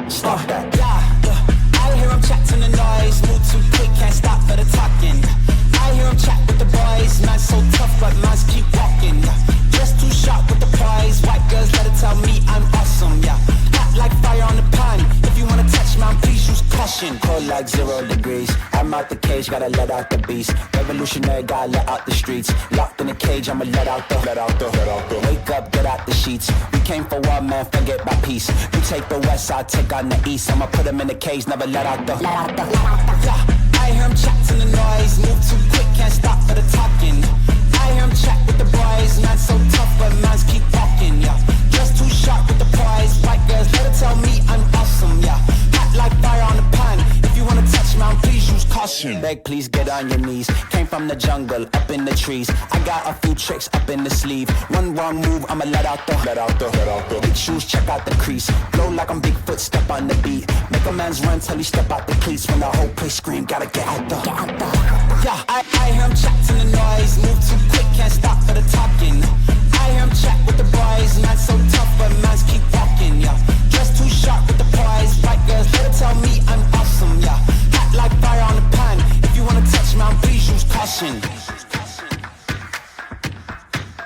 Stop that. Yeah, I hear him chatting the noise. Move too quick, can't stop for the talking. I hear him chat with the boys. Man so tough, but mans keep walking. Just too sharp with the prize. White girls let it tell me I'm awesome. Yeah, hot like fire on the pan. If you wanna touch man, please use caution. Cold like 0 degrees. I'm out the cage, gotta let out the beast. Revolutionary, gotta let out the streets. Locked in a cage, I'ma let out the. Wake up, get out the sheets. We came for war, man, forget my peace. You take the west, I'll take on the east. I'ma put him in the cage, never let out the. Yeah, I hear him chatting the noise. Move too quick, can't stop for the talking. I hear him chat with the boys. Man so tough, but mans keep walking. Yeah, just too sharp with the prize. White girls, let it tell me I'm awesome. Yeah, hot like fire on the pan. If you wanna touch man, please use caution. Beg, please get on your knees. Came from the jungle, up in the trees. I got a few tricks up in the sleeve. One wrong move, I'ma let out the. Big shoes, check out the crease. Blow like I'm Bigfoot, step on the beat. Make a man's run till he step out the cleats. When the whole place scream, gotta get out the. Yeah, I hear him chatting the noise. Move too quick, can't stop for the talking. I hear him chat with the boys. Man so tough, but mans keep walking. Yeah, just too sharp with the prize. White girls, let it tell me I'm awesome. Yeah, hot like fire on the pan. If you wanna touch man, please use caution.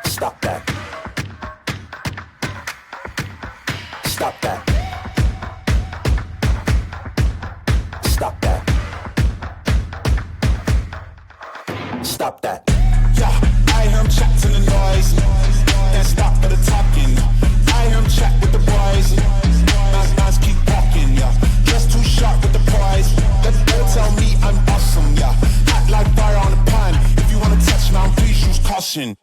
Stop that. Stop that. Stop that. Stop that. Yeah, I hear him chatting the noise. Can't stop for the talking. I hear him chat with the boys. Mans keep walking. Yeah, just too sharp with the prize. They'll tell me I'm awesome. Yeah, hot like fire on the pan. If you wanna touch man, please use caution.